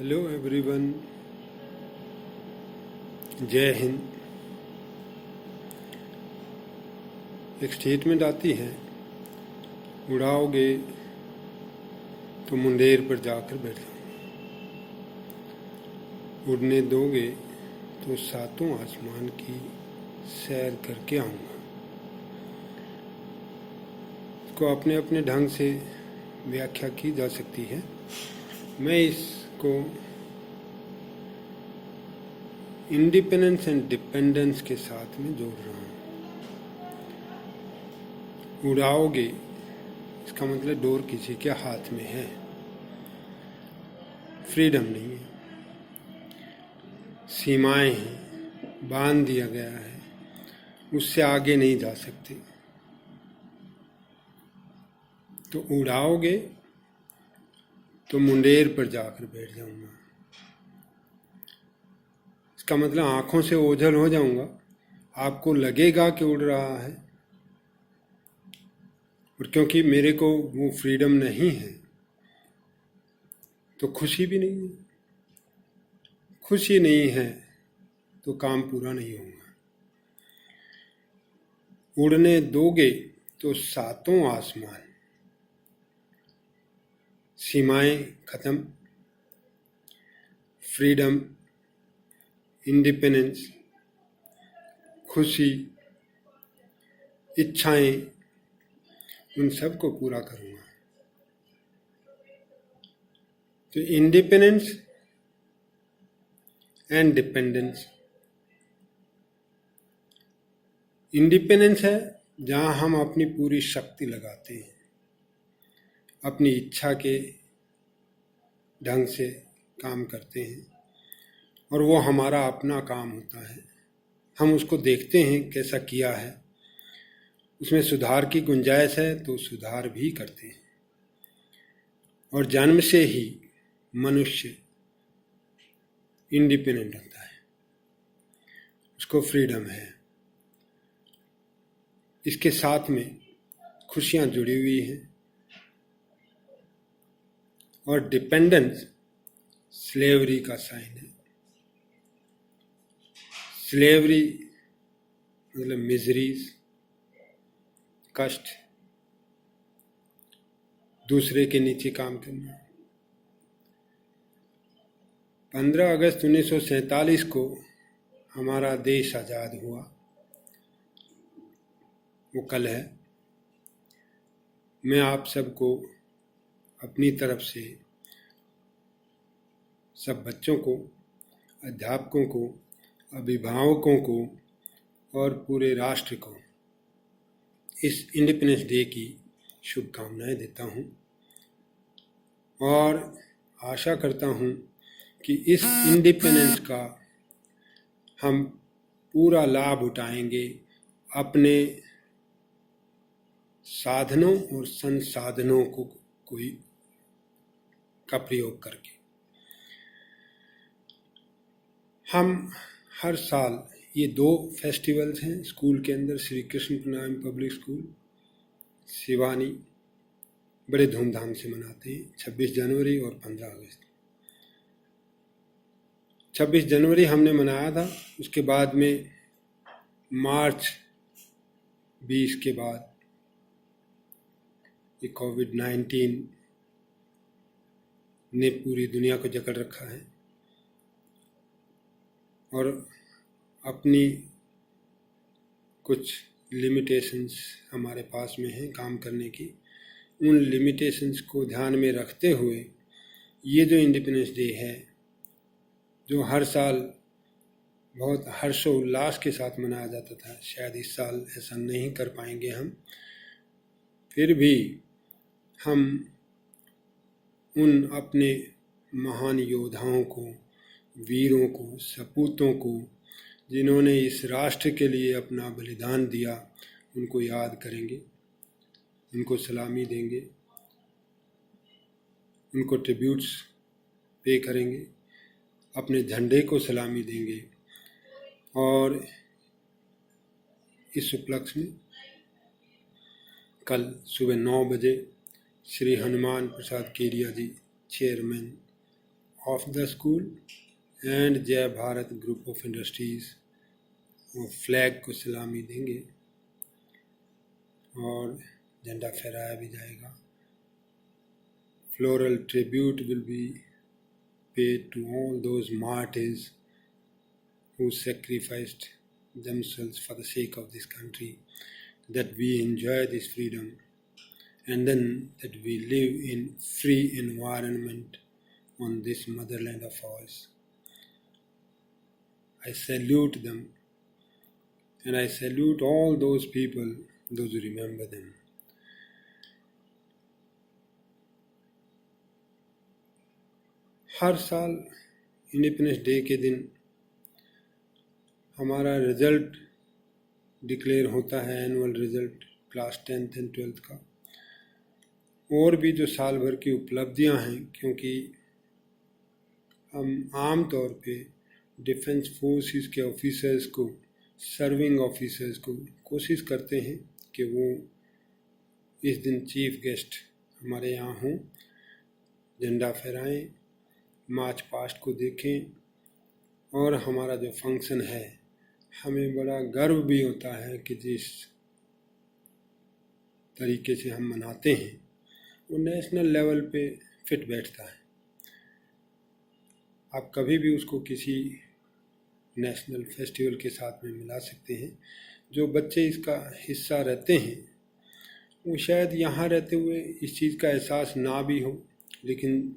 Hello everyone, जय हिंद। एक statement आती है, उड़ाओगे तो मुंडेर पर जाकर बैठ जाऊंगा, उड़ने दोगे तो सातों आसमान की सैर करके आऊँगा। इसको अपने अपने ढंग से व्याख्या की जा सकती है। मैं इसको इंडिपेंडेंस एंड डिपेंडेंस के साथ में जोड़ रहा हूँ। उड़ाओगे, इसका मतलब डोर किसी के हाथ में है, फ्रीडम नहीं है, सीमाएं हैं, बांध दिया गया है, उससे आगे नहीं जा सकते। तो उड़ाओगे तो मुंडेर पर जाकर बैठ जाऊंगा। इसका मतलब आंखों से ओझल हो जाऊंगा, आपको लगेगा कि उड़ रहा है, और क्योंकि मेरे को वो फ्रीडम नहीं है तो खुशी भी नहीं है। खुशी नहीं है तो काम पूरा नहीं होगा। उड़ने दोगे तो सातों आसमान, सीमाएं खत्म, फ्रीडम, इंडिपेंडेंस, खुशी, इच्छाएं, उन सब को पूरा करूंगा। तो इंडिपेंडेंस एंड डिपेंडेंस। इंडिपेंडेंस है जहां हम अपनी पूरी शक्ति लगाते हैं, अपनी इच्छा के ढंग से काम करते हैं, और वो हमारा अपना काम होता है। हम उसको देखते हैं कैसा किया है, उसमें सुधार की गुंजाइश है तो सुधार भी करते हैं। और जन्म से ही मनुष्य इंडिपेंडेंट होता है, उसको फ्रीडम है। इसके साथ में खुशियां जुड़ी हुई हैं। और डिपेंडेंस स्लेवरी का साइन है। स्लेवरी मतलब मिजरीज, कष्ट, दूसरे के नीचे काम करना। 15 अगस्त 1947 को हमारा देश आज़ाद हुआ, वो कल है। मैं आप सबको अपनी तरफ से, सब बच्चों को, अध्यापकों को, अभिभावकों को और पूरे राष्ट्र को इस इंडिपेंडेंस डे की शुभकामनाएं देता हूं, और आशा करता हूं कि इस इंडिपेंडेंस का हम पूरा लाभ उठाएंगे अपने साधनों और संसाधनों को का प्रयोग करके। हम हर साल ये 2 फेस्टिवल्स हैं स्कूल के अंदर, श्री कृष्ण प्रणाम पब्लिक स्कूल सिवानी, बड़े धूमधाम से मनाते हैं, 26 जनवरी और 15 अगस्त। 26 जनवरी हमने मनाया था, उसके बाद में मार्च 20 के बाद ये कोविड-19 ने पूरी दुनिया को जकड़ रखा है, और अपनी कुछ लिमिटेशंस हमारे पास में हैं काम करने की। उन लिमिटेशंस को ध्यान में रखते हुए ये जो इंडिपेंडेंस डे है, जो हर साल बहुत हर्षोल्लास के साथ मनाया जाता था, शायद इस साल ऐसा नहीं कर पाएंगे हम, फिर भी हम उन अपने महान योद्धाओं को, वीरों को, सपूतों को, जिन्होंने इस राष्ट्र के लिए अपना बलिदान दिया, उनको याद करेंगे, उनको सलामी देंगे, उनको ट्रिब्यूट्स पे करेंगे, अपने झंडे को सलामी देंगे। और इस उपलक्ष्य में कल सुबह 9 बजे Shri Hanuman Prasad Keria ji, chairman of the school and Jai Bharat group of industries वो फ्लैग को सलामी देंगे और झंडा फहराया भी जाएगा. Floral tribute will be paid to all those martyrs who sacrificed themselves for the sake of this country, that we enjoy this freedom and then that we live in free environment on this motherland of ours. I salute them and I salute all those people, those who remember them. हर साल independence day के दिन हमारा result declare होता है, annual result class 10th and 12th का, और भी जो साल भर की उपलब्धियां हैं, क्योंकि हम आम तौर पे डिफेंस फोर्सेस के ऑफिसर्स को, सर्विंग ऑफिसर्स को कोशिश करते हैं कि वो इस दिन चीफ गेस्ट हमारे यहाँ हों, झंडा फहराएं, मार्च पास्ट को देखें, और हमारा जो फंक्शन है हमें बड़ा गर्व भी होता है कि जिस तरीके से हम मनाते हैं वो नेशनल लेवल पे फिट बैठता है. आप कभी भी उसको किसी नेशनल फेस्टिवल के साथ में मिला सकते हैं. जो बच्चे इसका हिस्सा रहते हैं वो शायद यहाँ रहते हुए इस चीज़ का एहसास ना भी हो, लेकिन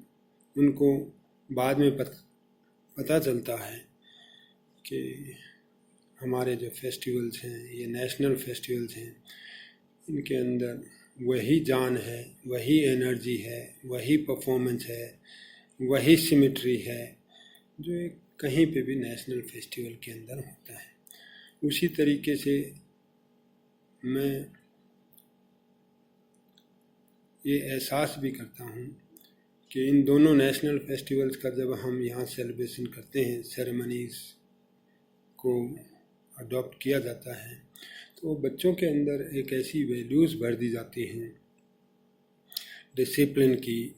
उनको बाद में पता चलता है कि हमारे जो फेस्टिवल्स हैं, ये नेशनल फेस्टिवल्स हैं, इनके अंदर वही जान है, वही एनर्जी है, वही परफॉर्मेंस है, वही सिमेट्री है जो एक कहीं पे भी नेशनल फेस्टिवल के अंदर होता है. उसी तरीके से मैं ये एहसास भी करता हूँ कि इन दोनों नेशनल फेस्टिवल्स का जब हम यहाँ सेलिब्रेशन करते हैं, सेरेमनीज़ को अडॉप्ट किया जाता है, तो बच्चों के अंदर एक ऐसी वैल्यूज़ भर दी जाती हैं डिसिप्लिन की,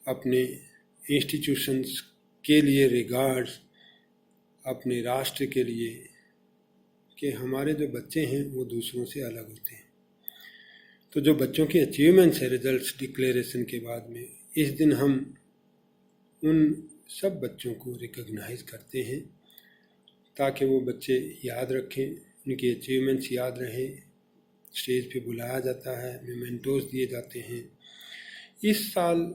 अपने इंस्टीट्यूशंस के लिए रिगार्ड्स, अपने राष्ट्र के लिए, कि हमारे जो बच्चे हैं वो दूसरों से अलग होते हैं. तो जो बच्चों की अचीवमेंट्स है रिजल्ट्स डिक्लेरेशन के बाद में, इस दिन हम उन सब बच्चों को रिकॉग्नाइज करते हैं ताकि वो बच्चे याद रखें, उनकी अचीवमेंट्स याद रहें. स्टेज पे बुलाया जाता है, मेमेंटोस दिए जाते हैं. इस साल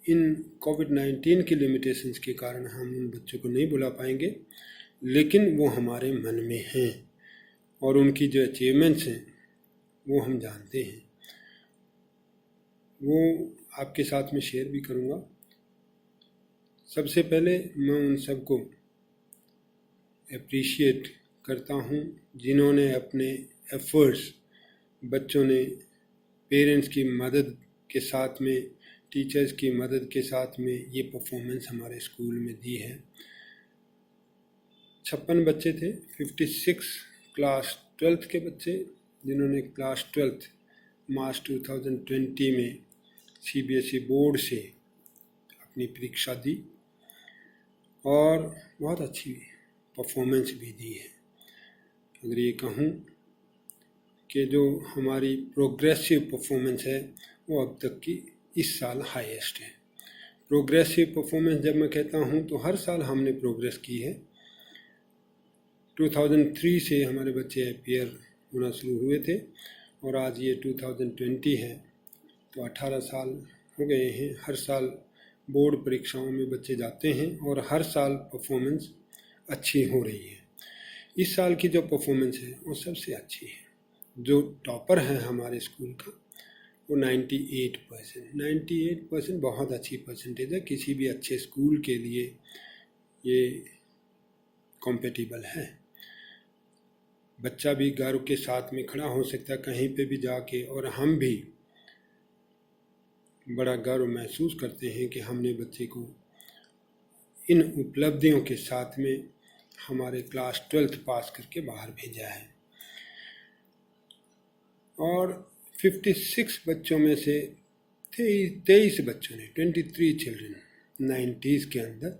इन कोविड-19 की लिमिटेशंस के कारण हम उन बच्चों को नहीं बुला पाएंगे, लेकिन वो हमारे मन में हैं और उनकी जो अचीवमेंट्स हैं वो हम जानते हैं. वो आपके साथ में शेयर भी करूँगा. सबसे पहले मैं उन सबको अप्रिशिएट करता हूँ जिन्होंने अपने एफर्ट्स, बच्चों ने पेरेंट्स की मदद के साथ में, टीचर्स की मदद के साथ में ये परफॉर्मेंस हमारे स्कूल में दी है. 56 बच्चे थे, 56 क्लास 12th के बच्चे जिन्होंने क्लास 12th मार्च 2020 में CBSE बोर्ड से अपनी परीक्षा दी और बहुत अच्छी परफॉर्मेंस भी दी है. अगर ये कहूँ कि जो हमारी प्रोग्रेसिव परफॉर्मेंस है वो अब तक की इस साल हाईएस्ट है. प्रोग्रेसिव परफॉर्मेंस जब मैं कहता हूँ तो हर साल हमने प्रोग्रेस की है. 2003 से हमारे बच्चे अपीयर होना शुरू हुए थे और आज ये 2020 है, तो 18 साल हो गए हैं. हर साल बोर्ड परीक्षाओं में बच्चे जाते हैं और हर साल परफॉर्मेंस अच्छी हो रही है. इस साल की जो परफॉर्मेंस है वो सबसे अच्छी है. जो टॉपर है हमारे स्कूल का वो 98% बहुत अच्छी परसेंटेज है. किसी भी अच्छे स्कूल के लिए ये कॉम्पेटिबल है. बच्चा भी गर्व के साथ में खड़ा हो सकता है कहीं पे भी जाके, और हम भी बड़ा गर्व महसूस करते हैं कि हमने बच्चे को इन उपलब्धियों के साथ में हमारे क्लास 12th पास करके बाहर भेजा है. और 56 बच्चों में से 23 बच्चों ने, 23 चिल्ड्रन 90s के अंदर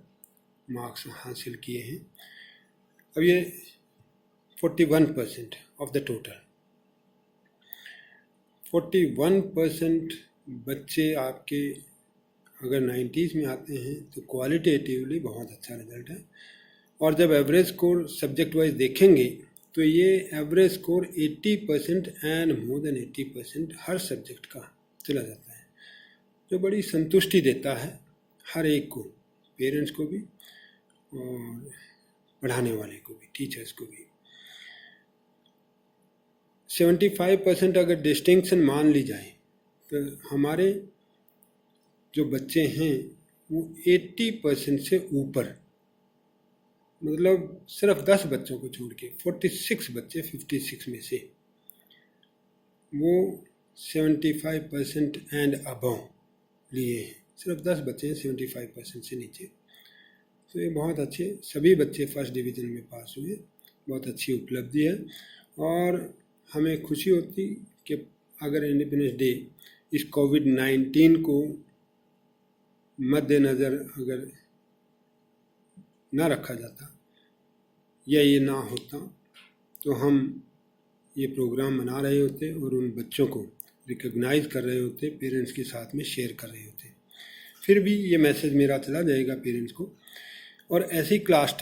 मार्क्स हासिल किए हैं। अब ये 41% ऑफ द टोटल, 41% बच्चे आपके अगर 90s में आते हैं तो क्वालिटेटिवली बहुत अच्छा रिजल्ट है। और जब एवरेज स्कोर सब्जेक्ट वाइज देखेंगे तो ये average score 80% and more than 80% her subject का चला जाता है, जो बड़ी संतुष्टि देता है हर एक को, पेरेंट्स को भी और पढ़ाने वाले को भी, टीचर्स को भी। 75% अगर डिस्टिंक्शन मान ली जाए तो हमारे जो बच्चे हैं वो 80% से ऊपर, मतलब सिर्फ 10 बच्चों को छोड़ के 46 बच्चे 56 में से वो 75% एंड अबव लिए हैं। सिर्फ 10 बच्चे हैं 75% से नीचे, तो ये बहुत अच्छे, सभी बच्चे फर्स्ट डिवीज़न में पास हुए, बहुत अच्छी उपलब्धि है। और हमें खुशी होती कि अगर इंडिपेंडेंस डे इस कोविड-19 को मद्देनज़र अगर ना रखा जाता या ये ना होता तो हम ये प्रोग्राम मना रहे होते और उन बच्चों को रिकॉग्नाइज़ कर रहे होते, पेरेंट्स के साथ में शेयर कर रहे होते। फिर भी ये मैसेज मेरा चला जाएगा पेरेंट्स को। और ऐसी क्लास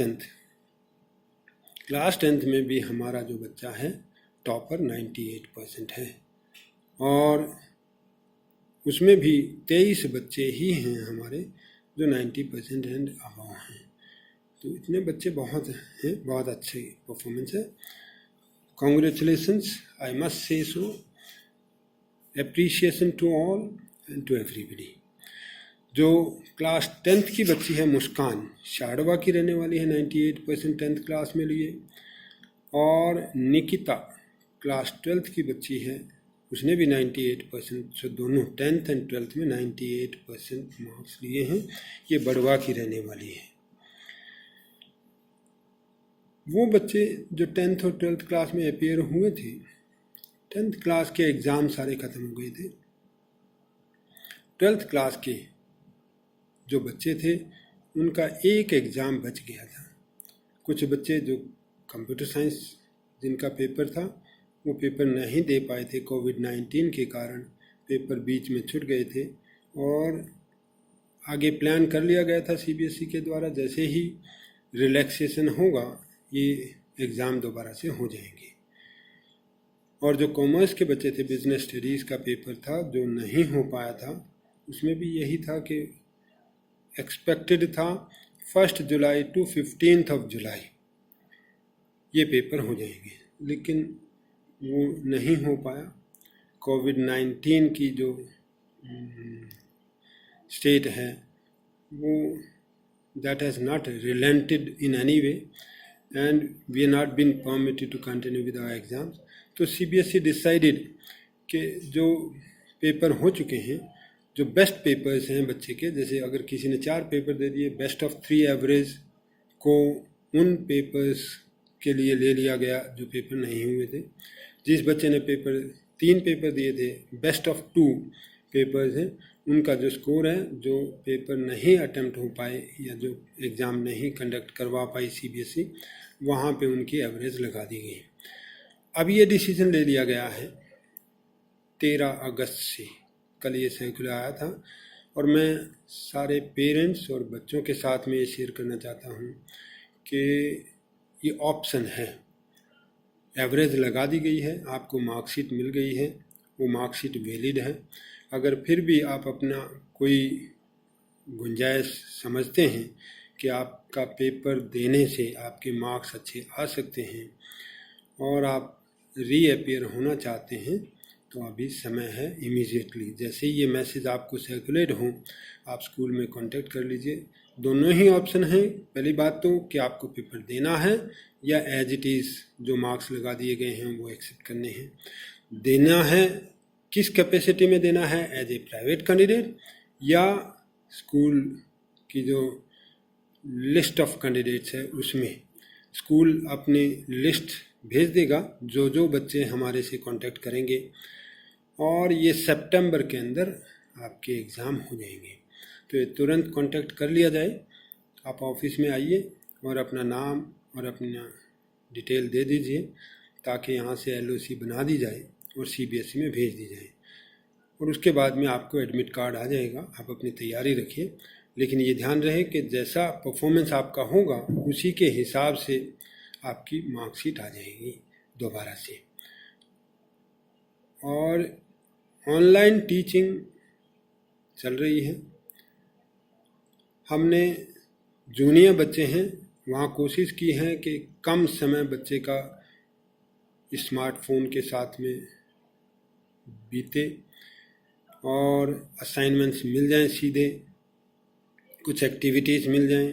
टेंथ में भी हमारा जो बच्चा है टॉपर 98% है, और उसमें भी 23 बच्चे ही हैं हमारे जो 90% एंड अबव हैं। तो इतने बच्चे बहुत हैं, बहुत अच्छे परफॉर्मेंस है। Congratulations, I must say so, appreciation to all and to everybody. जो क्लास 10th की बच्ची है मुस्कान, शारडवा की रहने वाली है, 98% 10th क्लास में लिए। और निकिता क्लास 12th की बच्ची है, उसने भी 98%, सो दोनों 10th एंड 12th में 98% मार्क्स लिए हैं। ये बड़वा की रहने वाली है। वो बच्चे जो 10th और 12th क्लास में अपीयर हुए थे, 10th क्लास के एग्ज़ाम सारे ख़त्म हो गए थे। 12th क्लास के जो बच्चे थे उनका एक एग्ज़ाम बच गया था। कुछ बच्चे जो कंप्यूटर साइंस जिनका पेपर था वो पेपर नहीं दे पाए थे, कोविड-19 के कारण पेपर बीच में छूट गए थे, और आगे प्लान कर लिया गया था सीबीएसई के द्वारा, जैसे ही रिलैक्सेशन होगा ये एग्ज़ाम दोबारा से हो जाएंगे। और जो कॉमर्स के बच्चे थे, बिजनेस स्टडीज़ का पेपर था जो नहीं हो पाया था, उसमें भी यही था कि एक्सपेक्टेड था 1 जुलाई टू 15 जुलाई ये पेपर हो जाएंगे, लेकिन वो नहीं हो पाया। कोविड-19 की जो स्टेट है वो that has not relented in any way and we are not been permitted to continue with our exams. तो CBSE decided कि जो पेपर हो चुके हैं, जो बेस्ट पेपर्स हैं बच्चे के, जैसे अगर किसी ने 4 पेपर दे दिए, बेस्ट ऑफ 3 एवरेज को उन पेपर्स के लिए ले लिया गया जो पेपर नहीं हुए थे। जिस बच्चे ने 3 पेपर दिए थे, बेस्ट ऑफ 2 पेपर्स हैं, उनका जो स्कोर है, जो पेपर नहीं अटेम्प्ट हो पाए या जो एग्ज़ाम नहीं कंडक्ट करवा पाई सीबीएसई, वहाँ पे उनकी एवरेज लगा दी गई। अब ये डिसीजन ले लिया गया है 13 अगस्त से, कल ये सर्कुलर आया था, और मैं सारे पेरेंट्स और बच्चों के साथ में ये शेयर करना चाहता हूँ कि ये ऑप्शन है, एवरेज लगा दी गई है, आपको मार्कशीट मिल गई है, वो मार्कशीट वैलिड है। अगर फिर भी आप अपना कोई गुंजाइश समझते हैं कि आपका पेपर देने से आपके मार्क्स अच्छे आ सकते हैं और आप रीअपीयर होना चाहते हैं, तो अभी समय है इमीडिएटली। जैसे ही ये मैसेज आपको सर्कुलेट हो, आप स्कूल में कांटेक्ट कर लीजिए। दोनों ही ऑप्शन हैं। पहली बात तो कि आपको पेपर देना है या एज इट इज़ जो मार्क्स लगा दिए गए हैं वो एक्सेप्ट करने हैं। देना है, किस कैपेसिटी में देना है, एज ए प्राइवेट कैंडिडेट या स्कूल की जो लिस्ट ऑफ कैंडिडेट्स है उसमें। स्कूल अपनी लिस्ट भेज देगा जो जो बच्चे हमारे से कांटेक्ट करेंगे, और ये सितंबर के अंदर आपके एग्ज़ाम हो जाएंगे। तो ये तुरंत कांटेक्ट कर लिया जाए। आप ऑफिस में आइए और अपना नाम और अपना डिटेल दे दीजिए ताकि यहाँ से LOC बना दी जाए और CBSE में भेज दी जाए, और उसके बाद में आपको एडमिट कार्ड आ जाएगा। आप अपनी तैयारी रखिए, लेकिन ये ध्यान रहे कि जैसा परफॉर्मेंस आपका होगा उसी के हिसाब से आपकी मार्कशीट आ जाएगी दोबारा से। और ऑनलाइन टीचिंग चल रही है। हमने जूनियर बच्चे हैं वहाँ कोशिश की है कि कम समय बच्चे का स्मार्टफोन के साथ में बीते और असाइनमेंट्स मिल जाएं, सीधे कुछ एक्टिविटीज़ मिल जाएं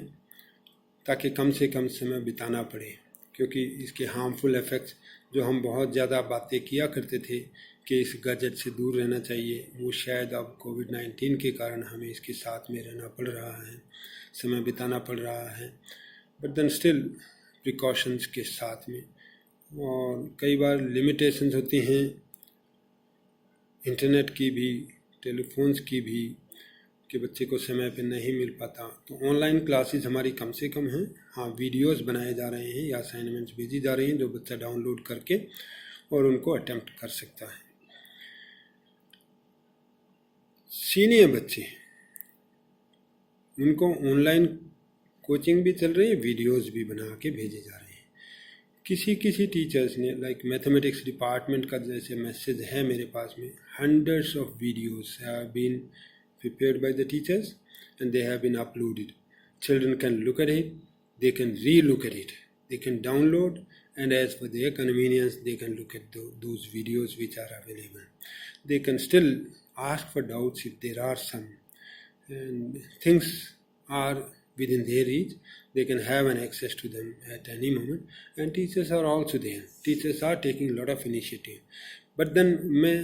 ताकि कम से कम समय बिताना पड़े, क्योंकि इसके हार्मफुल इफ़ेक्ट्स जो हम बहुत ज़्यादा बातें किया करते थे कि इस गैजेट से दूर रहना चाहिए, वो शायद अब कोविड-19 के कारण हमें इसके साथ में रहना पड़ रहा है, समय बिताना पड़ रहा है, बट देन स्टिल प्रिकॉशंस के साथ में। और कई बार लिमिटेशंस होती हैं इंटरनेट की भी, टेलीफोन्स की भी, कि बच्चे को समय पे नहीं मिल पाता। तो ऑनलाइन क्लासेस हमारी कम से कम हैं। हाँ, वीडियोस बनाए जा रहे हैं या असाइनमेंट्स भेजी जा रही हैं जो बच्चा डाउनलोड करके और उनको अटेम्प्ट कर सकता है। सीनियर बच्चे, उनको ऑनलाइन कोचिंग भी चल रही है, वीडियोस भी बना के भेजे जा रहे हैं। किसी टीचर्स ने, लाइक मैथमेटिक्स डिपार्टमेंट का जैसे मैसेज है मेरे पास में, hundreds of videos have been prepared by the teachers and they have been uploaded. Children can look at it, they can re-look at it, they can download, and as per their convenience they can look at those videos which are available. They can still ask for doubts if there are some, and things are within their reach, they can have an access to them at any moment, and teachers are also there. Teachers are taking a lot of initiative. But then मैं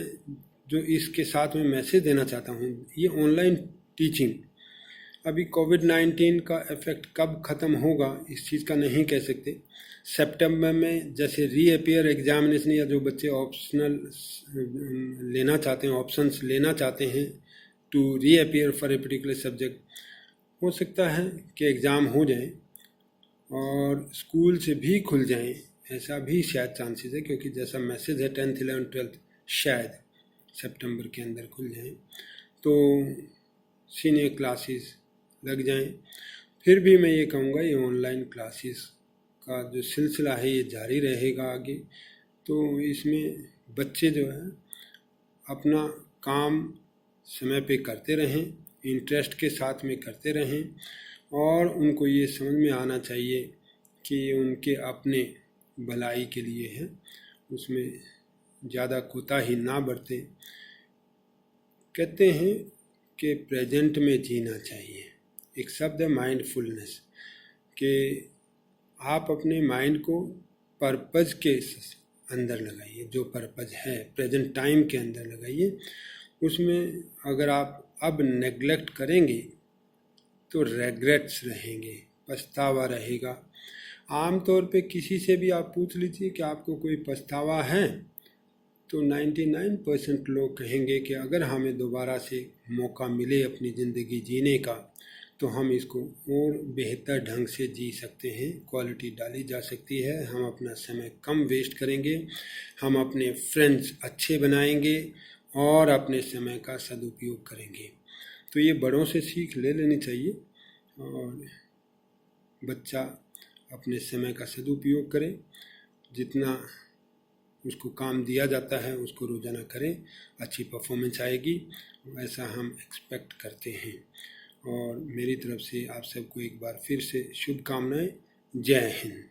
जो इसके साथ में message देना चाहता हूँ, ये online teaching अभी कोविड-19 का इफ़ेक्ट कब ख़त्म होगा इस चीज़ का नहीं कह सकते। सितंबर में जैसे रीअपियर एग्जामिनेशन या जो बच्चे ऑप्शनल लेना चाहते हैं, ऑप्शंस लेना चाहते हैं to reappear for a particular subject, हो सकता है कि एग्ज़ाम हो जाए और स्कूल से भी खुल जाएं, ऐसा भी शायद चांसेस है, क्योंकि जैसा मैसेज है 10th 11th 12th शायद सितंबर के अंदर खुल जाएं, तो सीनियर क्लासेस लग जाएं। फिर भी मैं ये कहूँगा ये ऑनलाइन क्लासेस का जो सिलसिला है ये जारी रहेगा आगे। तो इसमें बच्चे जो है अपना काम समय पे करते रहें, इंटरेस्ट के साथ में करते रहें, और उनको ये समझ में आना चाहिए कि उनके अपने भलाई के लिए है, उसमें ज़्यादा कोताही ना बरतें। कहते हैं कि प्रेजेंट में जीना चाहिए। एक शब्द है माइंडफुलनेस, कि आप अपने माइंड को पर्पज़ के अंदर लगाइए, जो पर्पज़ है प्रेजेंट टाइम के अंदर लगाइए। उसमें अगर आप अब नेग्लेक्ट करेंगे तो रेग्रेट्स रहेंगे, पछतावा रहेगा। आमतौर पे किसी से भी आप पूछ लीजिए कि आपको कोई पछतावा है, तो 99% लोग कहेंगे कि अगर हमें दोबारा से मौका मिले अपनी ज़िंदगी जीने का तो हम इसको और बेहतर ढंग से जी सकते हैं, क्वालिटी डाली जा सकती है, हम अपना समय कम वेस्ट करेंगे, हम अपने फ्रेंड्स अच्छे बनाएंगे और अपने समय का सदुपयोग करेंगे। तो ये बड़ों से सीख ले लेनी चाहिए और बच्चा अपने समय का सदुपयोग करे, जितना उसको काम दिया जाता है उसको रोज़ाना करें, अच्छी परफॉर्मेंस आएगी, ऐसा हम एक्सपेक्ट करते हैं। और मेरी तरफ से आप सबको एक बार फिर से शुभकामनाएं। जय हिंद।